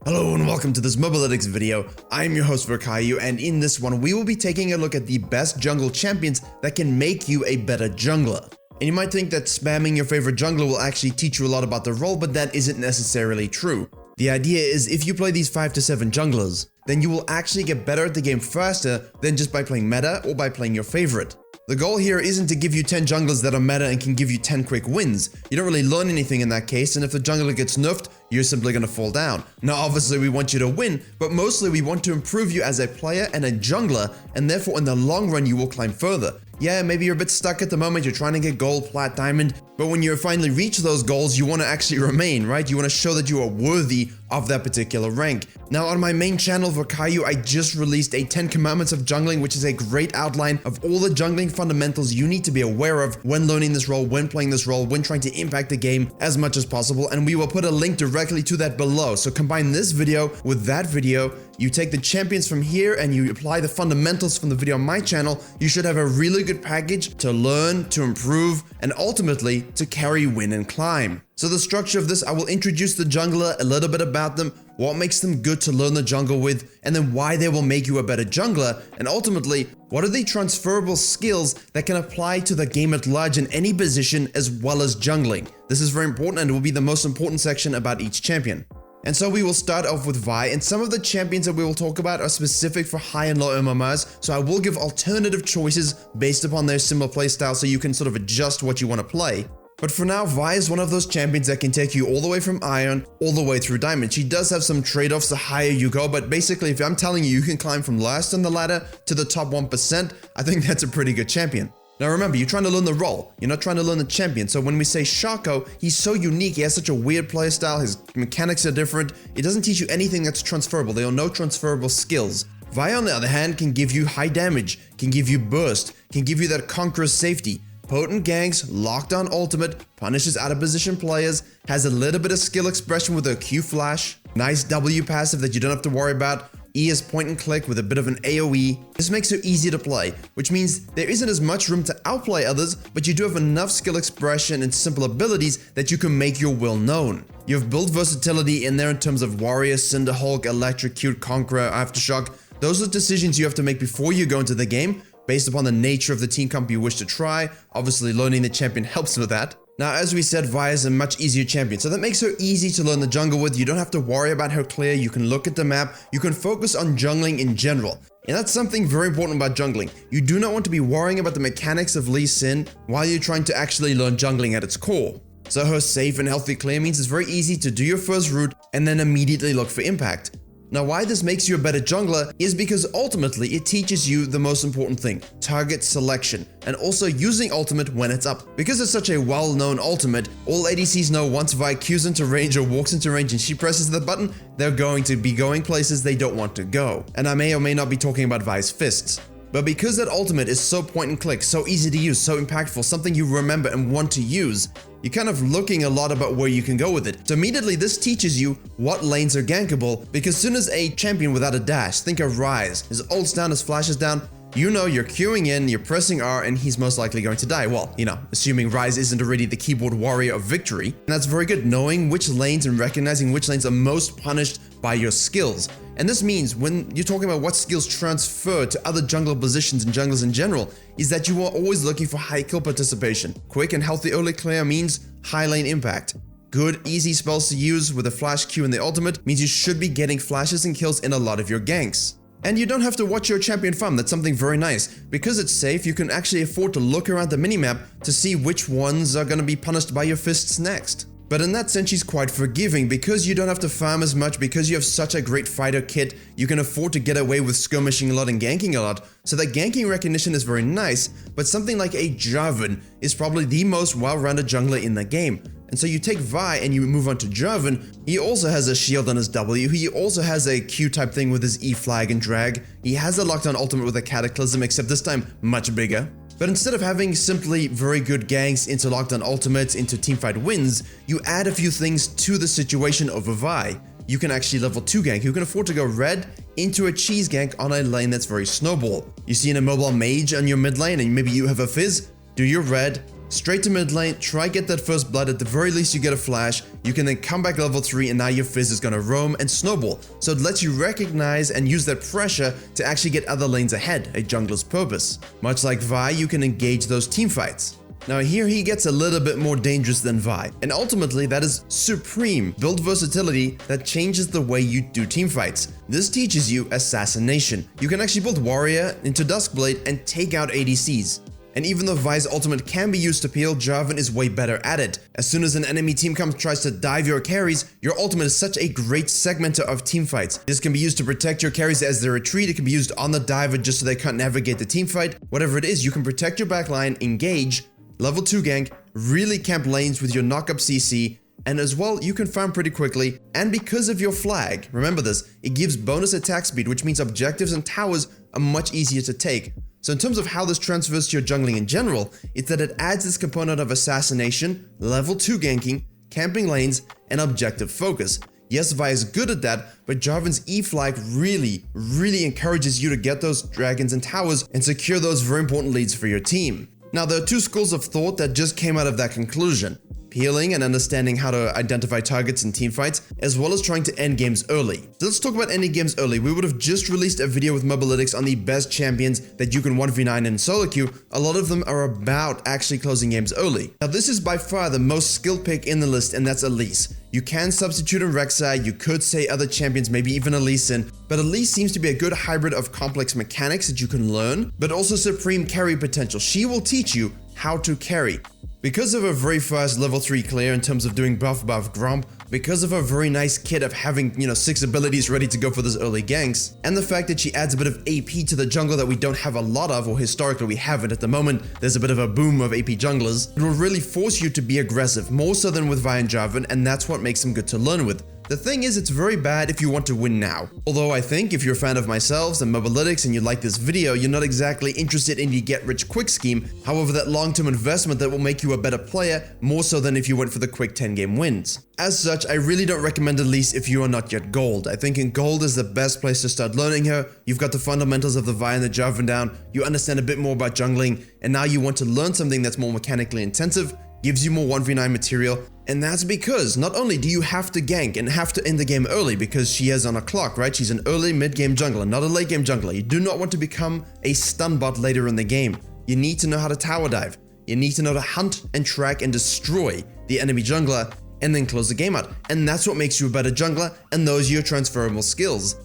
Hello and welcome to this Mobalytics video. I'm your host Virkayu, and in this one we will be taking a look at the best jungle champions that can make you a better jungler. And you might think that spamming your favorite jungler will actually teach you a lot about the role, but that isn't necessarily true. The idea is if you play these 5 to 7 junglers, then you will actually get better at the game faster than just by playing meta or by playing your favorite. The goal here isn't to give you 10 junglers that are meta and can give you 10 quick wins. You don't really learn anything in that case, and if the jungler gets nerfed, you're simply gonna fall down. Now obviously we want you to win, but mostly we want to improve you as a player and a jungler, and therefore in the long run you will climb further. Yeah, maybe you're a bit stuck at the moment, you're trying to get gold, plat, diamond, but when you finally reach those goals, you want to actually remain, right? You want to show that you are worthy of that particular rank. Now on my main channel, Virkayu, I just released a 10 commandments of jungling, which is a great outline of all the jungling fundamentals you need to be aware of when learning this role, when playing this role, when trying to impact the game as much as possible, and we will put a link directly to that below. So combine this video with that video, you take the champions from here and you apply the fundamentals from the video on my channel, you should have a really good package to learn, to improve, and ultimately to carry, win, and climb. So the structure of this, I will introduce the jungler, a little bit about them, what makes them good to learn the jungle with, and then why they will make you a better jungler, and ultimately, what are the transferable skills that can apply to the game at large in any position as well as jungling. This is very important and will be the most important section about each champion. And so we will start off with Vi, and some of the champions that we will talk about are specific for high and low MMRs, so I will give alternative choices based upon their similar playstyle so you can sort of adjust what you want to play. But for now, Vi is one of those champions that can take you all the way from Iron, all the way through Diamond. She does have some trade-offs the higher you go, but basically if I'm telling you can climb from last on the ladder to the top 1%, I think that's a pretty good champion. Now remember, you're trying to learn the role, you're not trying to learn the champion, so when we say Shaco, he's so unique, he has such a weird playstyle, his mechanics are different, it doesn't teach you anything that's transferable, there are no transferable skills. Vi on the other hand can give you high damage, can give you burst, can give you that Conqueror's safety, potent ganks, lockdown ultimate, punishes out of position players, has a little bit of skill expression with a Q flash, nice W passive that you don't have to worry about, E is point and click with a bit of an AoE. This makes her easy to play, which means there isn't as much room to outplay others, but you do have enough skill expression and simple abilities that you can make your will known. You have build versatility in there in terms of Warrior, Cinderhulk, Electrocute, Conqueror, Aftershock. Those are decisions you have to make before you go into the game, based upon the nature of the team comp you wish to try. Obviously learning the champion helps with that. Now as we said, Vi is a much easier champion, so that makes her easy to learn the jungle with. You don't have to worry about her clear, you can look at the map, you can focus on jungling in general. And that's something very important about jungling. You do not want to be worrying about the mechanics of Lee Sin while you're trying to actually learn jungling at its core. So her safe and healthy clear means it's very easy to do your first route and then immediately look for impact. Now why this makes you a better jungler is because ultimately it teaches you the most important thing, target selection, and also using ultimate when it's up. Because it's such a well-known ultimate, all ADCs know once Vi queues into range or walks into range and she presses the button, they're going to be going places they don't want to go. And I may or may not be talking about Vi's fists. But because that ultimate is so point and click, so easy to use, so impactful, something you remember and want to use, you're kind of looking a lot about where you can go with it. So immediately this teaches you what lanes are gankable, because as soon as a champion without a dash, think of Ryze, his ult's down, his flash is down, you know you're queuing in, you're pressing R, and he's most likely going to die. Well, you know, assuming Ryze isn't already the keyboard warrior of victory. And that's very good, knowing which lanes and recognizing which lanes are most punished by your skills. And this means when you're talking about what skills transfer to other jungler positions and junglers in general, is that you are always looking for high kill participation. Quick and healthy early clear means high lane impact. Good, easy spells to use with a flash Q in the ultimate means you should be getting flashes and kills in a lot of your ganks. And you don't have to watch your champion farm, that's something very nice. Because it's safe, you can actually afford to look around the minimap to see which ones are going to be punished by your fists next. But in that sense, she's quite forgiving. Because you don't have to farm as much, because you have such a great fighter kit, you can afford to get away with skirmishing a lot and ganking a lot. So that ganking recognition is very nice, but something like a Jarvan is probably the most well-rounded jungler in the game. And so you take Vi and you move on to Jarvan. He also has a shield on his W, he also has a Q type thing with his E flag and drag, he has a lockdown ultimate with a Cataclysm, except this time much bigger. But instead of having simply very good ganks into lockdown ultimates, into teamfight wins, you add a few things to the situation over Vi. You can actually level 2 gank, you can afford to go red into a cheese gank on a lane that's very snowball. You see an immobile mage on your mid lane and maybe you have a fizz, do your red, straight to mid lane, try get that first blood, at the very least you get a flash, You can then come back level 3 and now your Fizz is gonna roam and snowball. So it lets you recognize and use that pressure to actually get other lanes ahead, a jungler's purpose. Much like Vi, you can engage those team fights. Now here he gets a little bit more dangerous than Vi, and ultimately that is supreme build versatility that changes the way you do teamfights. This teaches you assassination. You can actually build Warrior into Duskblade and take out ADCs. And even though Vi's ultimate can be used to peel, Jarvan is way better at it. As soon as an enemy team tries to dive your carries, your ultimate is such a great segmenter of teamfights. This can be used to protect your carries as they retreat, it can be used on the diver just so they can't navigate the teamfight. Whatever it is, you can protect your backline, engage, level 2 gank, really camp lanes with your knock-up CC, and as well, you can farm pretty quickly, and because of your flag, remember this, it gives bonus attack speed, which means objectives and towers are much easier to take. So in terms of how this transfers to your jungling in general, it's that it adds this component of assassination, level 2 ganking, camping lanes, and objective focus. Yes, Vi is good at that, but Jarvan's E-flag really encourages you to get those dragons and towers and secure those very important leads for your team. Now, there are two schools of thought that just came out of that conclusion. Peeling and understanding how to identify targets in teamfights, as well as trying to end games early. So let's talk about ending games early. We would have just released a video with Mobalytics on the best champions that you can 1v9 in solo queue. A lot of them are about actually closing games early. Now this is by far the most skilled pick in the list, and that's Elise. You can substitute in Rek'Sai, you could say other champions, maybe even Elise in, but Elise seems to be a good hybrid of complex mechanics that you can learn, but also supreme carry potential. She will teach you how to carry. Because of her very fast level 3 clear in terms of doing buff grump, because of her very nice kit of having, 6 abilities ready to go for those early ganks, and the fact that she adds a bit of AP to the jungle that we don't have a lot of, or historically we haven't at the moment, there's a bit of a boom of AP junglers, it will really force you to be aggressive, more so than with Vi and Jarvan, and that's what makes them good to learn with. The thing is, it's very bad if you want to win now. Although I think if you're a fan of myself and Mobalytics and you like this video, you're not exactly interested in the get-rich-quick scheme. However, that long-term investment that will make you a better player, more so than if you went for the quick 10-game wins. As such, I really don't recommend Elise if you are not yet gold. I think in gold is the best place to start learning her. You've got the fundamentals of the Vi and the Jarvan down, you understand a bit more about jungling, and now you want to learn something that's more mechanically intensive, gives you more 1v9 material, and that's because not only do you have to gank and have to end the game early because she is on a clock, right? She's an early mid-game jungler, not a late-game jungler. You do not want to become a stun bot later in the game. You need to know how to tower dive. You need to know to hunt and track and destroy the enemy jungler and then close the game out. And that's what makes you a better jungler, and those are your transferable skills.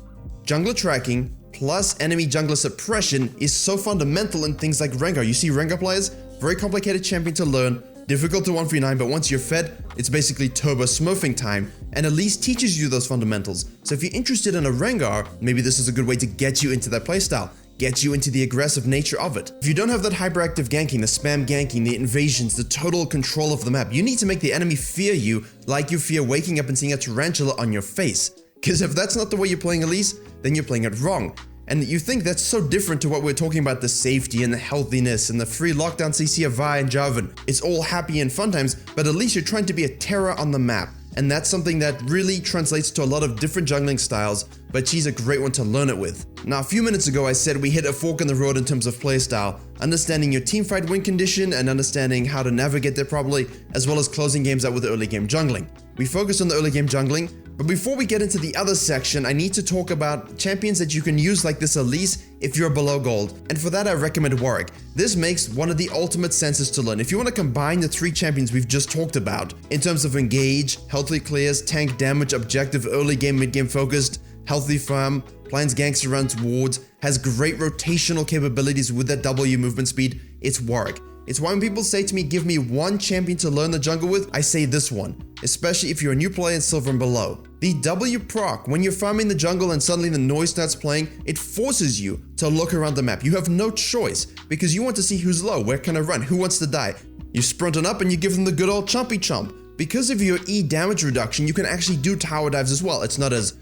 Jungler tracking plus enemy jungler suppression is so fundamental in things like Rengar. You see Rengar players, very complicated champion to learn, difficult to 1v9, but once you're fed, it's basically turbo smurfing time, and Elise teaches you those fundamentals. So if you're interested in a Rengar, maybe this is a good way to get you into that playstyle, get you into the aggressive nature of it. If you don't have that hyperactive ganking, the spam ganking, the invasions, the total control of the map, you need to make the enemy fear you like you fear waking up and seeing a tarantula on your face. Because if that's not the way you're playing Elise, then you're playing it wrong. And you think that's so different to what we're talking about, the safety and the healthiness and the free lockdown CC of Vi and Jarvan. It's all happy and fun times, but at least you're trying to be a terror on the map. And that's something that really translates to a lot of different jungling styles, but she's a great one to learn it with. Now, a few minutes ago, I said we hit a fork in the road in terms of playstyle, understanding your teamfight win condition and understanding how to navigate there properly, as well as closing games out with early game jungling. We focused on the early game jungling, but before we get into the other section, I need to talk about champions that you can use like this Elise if you're below gold, and for that I recommend Warrick. This makes one of the ultimate senses to learn. If you want to combine the 3 champions we've just talked about, in terms of engage, healthy clears, tank damage, objective, early game, mid game focused, healthy farm, plans ganks around wards, has great rotational capabilities with that W movement speed, it's Warrick. It's why when people say to me, give me one champion to learn the jungle with, I say this one, especially if you're a new player in silver and below. The W proc, when you're farming the jungle and suddenly the noise starts playing, it forces you to look around the map. You have no choice because you want to see who's low, where can I run, who wants to die. You sprint on up and you give them the good old chompy chomp. Because of your E damage reduction, you can actually do tower dives as well. It's not as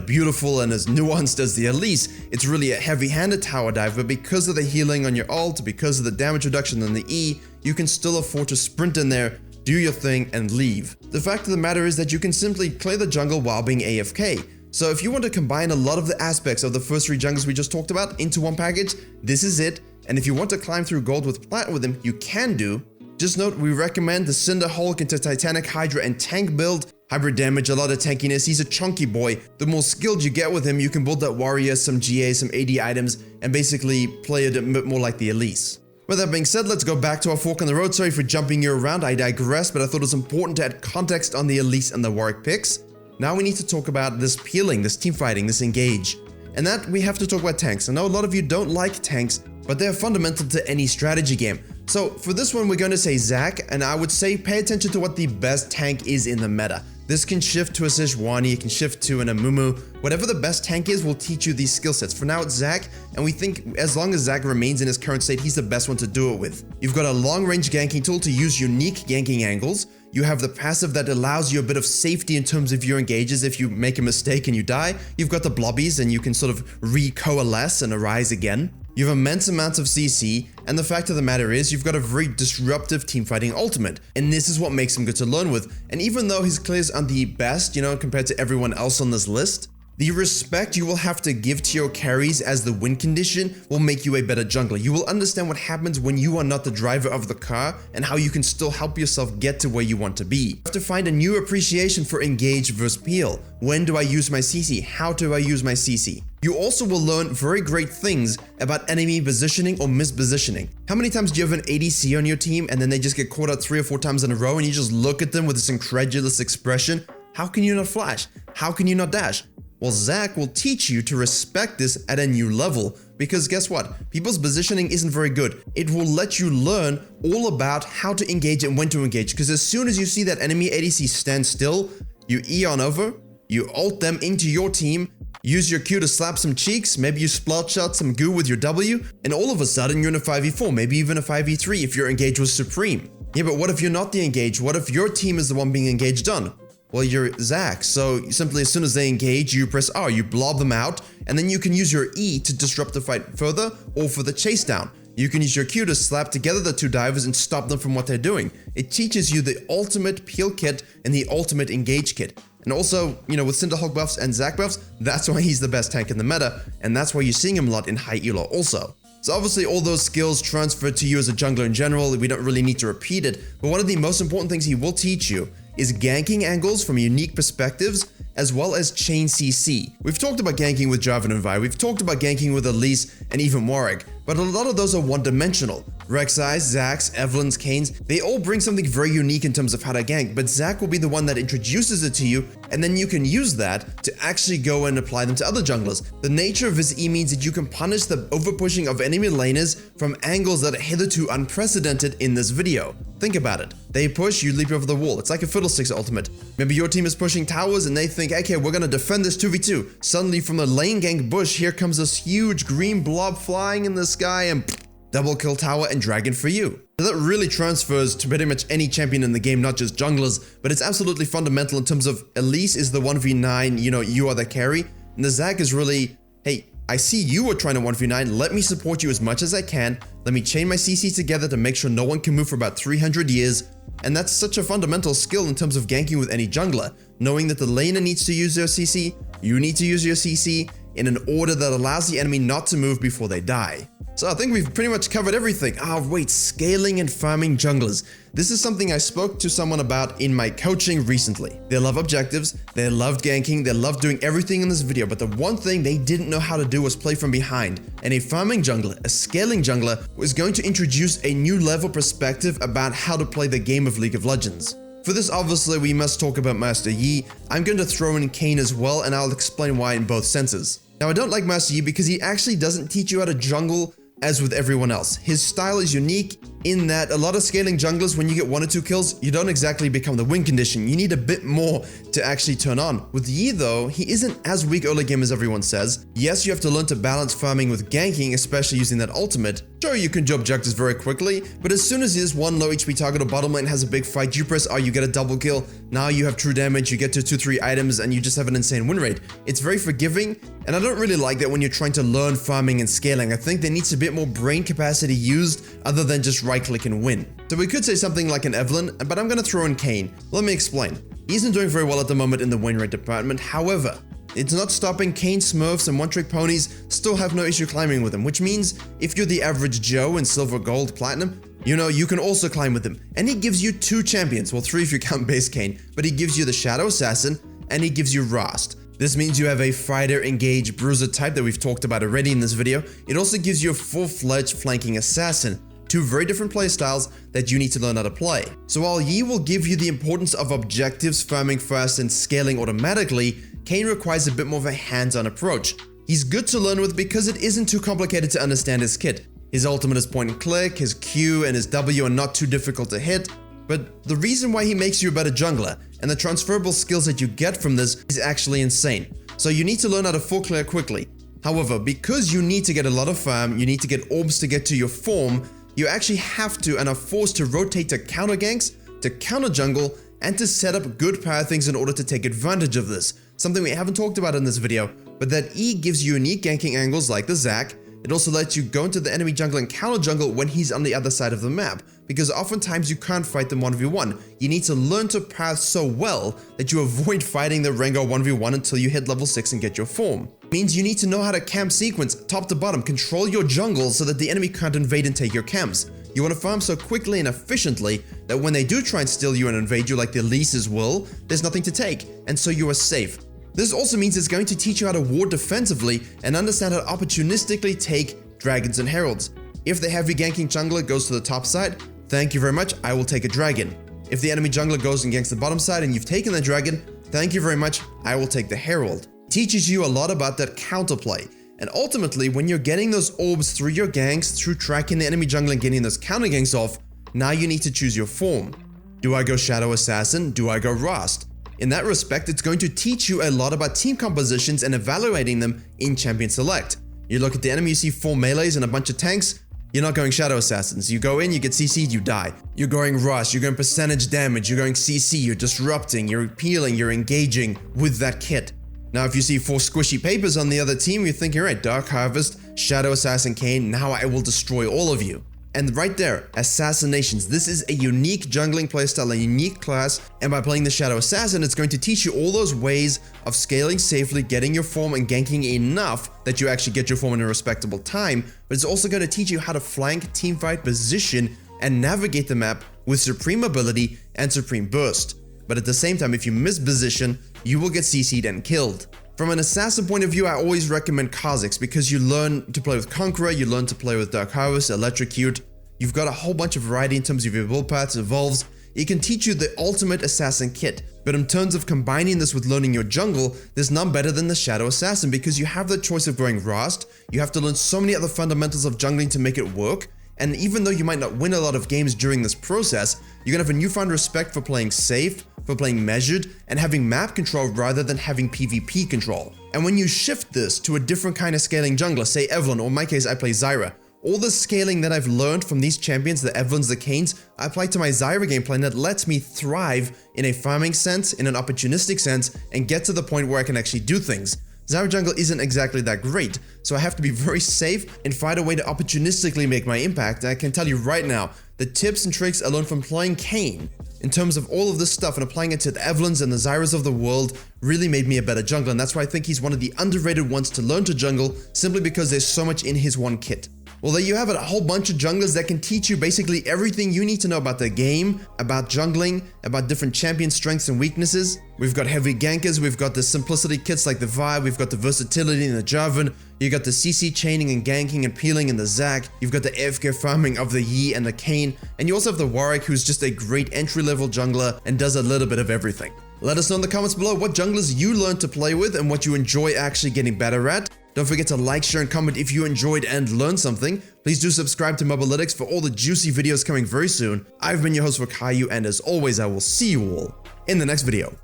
beautiful and as nuanced as the Elise. It's really a heavy-handed tower dive, but because of the healing on your ult, because of the damage reduction on the E, you can still afford to sprint in there, do your thing, and leave. The fact of the matter is that you can simply clear the jungle while being AFK. So if you want to combine a lot of the aspects of the first 3 jungles we just talked about into one package, this is it. And if you want to climb through gold with plat with him, you can do. Just note, we recommend the Cinder Hulk into Titanic Hydra and tank build. hybrid damage, a lot of tankiness. He's a chunky boy. The more skilled you get with him, you can build that warrior, some GA, some AD items, and basically play it a bit more like the Elise. With that being said, let's go back to our fork in the road. Sorry for jumping you around, I digress, but I thought it was important to add context on the Elise and the Warrick picks. Now we need to talk about this peeling, this team fighting, this engage. And that we have to talk about tanks. I know a lot of you don't like tanks, but they're fundamental to any strategy game. So for this one, we're going to say Zack, and I would say pay attention to what the best tank is in the meta. This can shift to a Sejuani, it can shift to an Amumu. Whatever the best tank is will teach you these skill sets. For now, it's Zack, and we think as long as Zack remains in his current state, he's the best one to do it with. You've got a long-range ganking tool to use unique ganking angles. You have the passive that allows you a bit of safety in terms of your engages. If you make a mistake and you die, you've got the blobbies and you can sort of recoalesce and arise again. You have immense amounts of CC, and the fact of the matter is you've got a very disruptive teamfighting ultimate, and this is what makes him good to learn with. And even though his clears aren't the best, compared to everyone else on this list, the respect you will have to give to your carries as the win condition will make you a better jungler. You will understand what happens when you are not the driver of the car and how you can still help yourself get to where you want to be. You have to find a new appreciation for engage versus peel. When do I use my CC? How do I use my CC? You also will learn very great things about enemy positioning or mispositioning. How many times do you have an ADC on your team and then they just get caught out 3 or 4 times in a row and you just look at them with this incredulous expression? How can you not flash? How can you not dash? Well, Zack will teach you to respect this at a new level, because guess what? People's positioning isn't very good. It will let you learn all about how to engage and when to engage, because as soon as you see that enemy ADC stand still, you E on over, you ult them into your team, use your Q to slap some cheeks, maybe you splotch out some goo with your W, and all of a sudden you're in a 5v4, maybe even a 5v3 if your engage was supreme. Yeah, but what if you're not the engage? What if your team is the one being engaged on? Well, you're Zack, so simply as soon as they engage, you press R, you blob them out, and then you can use your E to disrupt the fight further or for the chase down. You can use your Q to slap together the 2 divers and stop them from what they're doing. It teaches you the ultimate peel kit and the ultimate engage kit. And also, with Cinderhulk buffs and Zack buffs, that's why he's the best tank in the meta, and that's why you're seeing him a lot in high elo also. So obviously all those skills transfer to you as a jungler in general, we don't really need to repeat it, but one of the most important things he will teach you is ganking angles from unique perspectives, as well as chain CC. We've talked about ganking with Jarvan and Vi, we've talked about ganking with Elise and even Warrick, but a lot of those are one-dimensional. RedMercy, Zacks, Evelynns, Kanes, they all bring something very unique in terms of how to gank, but Zack will be the one that introduces it to you, and then you can use that to actually go and apply them to other junglers. The nature of his E means that you can punish the overpushing of enemy laners from angles that are hitherto unprecedented in this video. Think about it. They push, you leap over the wall. It's like a Fiddlesticks ultimate. Maybe your team is pushing towers and they think, okay, we're gonna defend this 2v2. Suddenly from the lane gank bush, here comes this huge green blob flying in the sky and double kill tower and dragon for you. So that really transfers to pretty much any champion in the game, not just junglers, but it's absolutely fundamental in terms of Elise is the 1v9, you are the carry, and the Zack is really, hey, I see you are trying to 1v9, let me support you as much as I can, let me chain my CC together to make sure no one can move for about 300 years, and that's such a fundamental skill in terms of ganking with any jungler, knowing that the laner needs to use their CC, you need to use your CC, in an order that allows the enemy not to move before they die. So I think we've pretty much covered everything. Wait, scaling and farming junglers. This is something I spoke to someone about in my coaching recently. They love objectives, they loved ganking, they loved doing everything in this video, but the one thing they didn't know how to do was play from behind. And a farming jungler, a scaling jungler, was going to introduce a new level perspective about how to play the game of League of Legends. For this, obviously, we must talk about Master Yi. I'm going to throw in Kayn as well, and I'll explain why in both senses. Now, I don't like Master Yi because he actually doesn't teach you how to jungle as with everyone else. His style is unique in that a lot of scaling junglers, when you get 1 or 2 kills, you don't exactly become the win condition. You need a bit more to actually turn on. With Yi though, he isn't as weak early game as everyone says. Yes, you have to learn to balance farming with ganking, especially using that ultimate. Sure, you can do objectives very quickly, but as soon as there's one low HP target or bottom lane has a big fight, you press R, you get a double kill. Now you have true damage, you get to 2-3 items, and you just have an insane win rate. It's very forgiving, and I don't really like that when you're trying to learn farming and scaling. I think there needs a bit more brain capacity used other than just right click and win. So we could say something like an Evelynn, but I'm gonna throw in Kayn. Let me explain. He isn't doing very well at the moment in the win rate department. However, it's not stopping Kayn Smurfs and one-trick ponies still have no issue climbing with him, which means if you're the average Joe in silver, gold, platinum, You know, you can also climb with him, and he gives you 2 champions, well 3 if you count base Kayn, but he gives you the Shadow Assassin, and he gives you Rvzstealth. This means you have a fighter, engage, bruiser type that we've talked about already in this video. It also gives you a full-fledged flanking assassin, 2 very different playstyles that you need to learn how to play. So while Yi will give you the importance of objectives, farming first, and scaling automatically, Kayn requires a bit more of a hands-on approach. He's good to learn with because it isn't too complicated to understand his kit. His ultimate is point and click, his Q and his W are not too difficult to hit, but the reason why he makes you a better jungler and the transferable skills that you get from this is actually insane. So you need to learn how to full clear quickly. However, because you need to get a lot of farm, you need to get orbs to get to your form, you actually have to and are forced to rotate to counter ganks, to counter jungle, and to set up good power things in order to take advantage of this. Something we haven't talked about in this video, but that E gives you unique ganking angles like the Zack. It also lets you go into the enemy jungle and counter jungle when he's on the other side of the map, because oftentimes you can't fight them 1v1. You need to learn to path so well that you avoid fighting the Rengar 1v1 until you hit level 6 and get your form. It means you need to know how to camp sequence, top to bottom, control your jungle so that the enemy can't invade and take your camps. You want to farm so quickly and efficiently that when they do try and steal you and invade you like the Elises will, there's nothing to take, and so you are safe. This also means it's going to teach you how to ward defensively and understand how to opportunistically take dragons and heralds. If the heavy ganking jungler goes to the top side, thank you very much, I will take a dragon. If the enemy jungler goes and ganks the bottom side and you've taken the dragon, thank you very much, I will take the herald. It teaches you a lot about that counterplay. And ultimately, when you're getting those orbs through your ganks, through tracking the enemy jungle and getting those counter ganks off, now you need to choose your form. Do I go Shadow Assassin? Do I go Rvzstealth? In that respect, it's going to teach you a lot about team compositions and evaluating them in Champion Select. You look at the enemy, you see 4 melees and a bunch of tanks, you're not going Shadow Assassins. You go in, you get CC'd, you die. You're going Rush, you're going percentage damage, you're going CC, you're disrupting, you're peeling, you're engaging with that kit. Now if you see 4 squishy papers on the other team, you're thinking, right, Dark Harvest, Shadow Assassin Kayn, now I will destroy all of you. And right there, Assassinations. This is a unique jungling playstyle, a unique class, and by playing the Shadow Assassin, it's going to teach you all those ways of scaling safely, getting your form and ganking enough that you actually get your form in a respectable time, but it's also going to teach you how to flank, teamfight, position, and navigate the map with Supreme Mobility and Supreme Burst. But at the same time, if you miss position, you will get CC'd and killed. From an assassin point of view, I always recommend Kha'Zix because you learn to play with Conqueror, you learn to play with Dark Harvest, Electrocute. You've got a whole bunch of variety in terms of your build paths, evolves. It can teach you the ultimate assassin kit. But in terms of combining this with learning your jungle, there's none better than the Shadow Assassin because you have the choice of going Rvzstealth. You have to learn so many other fundamentals of jungling to make it work. And even though you might not win a lot of games during this process, you're gonna have a newfound respect for playing safe, for playing measured, and having map control rather than having PvP control. And when you shift this to a different kind of scaling jungler, say Evelynn, or in my case I play Zyra, all the scaling that I've learned from these champions, the Evelyns, the Kayns, I apply to my Zyra gameplay and that lets me thrive in a farming sense, in an opportunistic sense, and get to the point where I can actually do things. Zyra jungle isn't exactly that great, so I have to be very safe and find a way to opportunistically make my impact. And I can tell you right now, the tips and tricks I learned from playing Kayn, in terms of all of this stuff and applying it to the Evelyns and the Zyras of the world, really made me a better jungler, and that's why I think he's one of the underrated ones to learn to jungle, simply because there's so much in his one kit. Well, there you have it, a whole bunch of junglers that can teach you basically everything you need to know about the game, about jungling, about different champion strengths and weaknesses. We've got heavy gankers, we've got the simplicity kits like the Vibe, we've got the versatility in the Jarvan, you got the CC chaining and ganking and peeling in the Zack, you've got the AFK farming of the Yi and the Kayn, and you also have the Warrick, who's just a great entry-level jungler and does a little bit of everything. Let us know in the comments below what junglers you learned to play with and what you enjoy actually getting better at. Don't forget to like, share, and comment if you enjoyed and learned something. Please do subscribe to Mobalytics for all the juicy videos coming very soon. I've been your host Virkayu, and as always, I will see you all in the next video.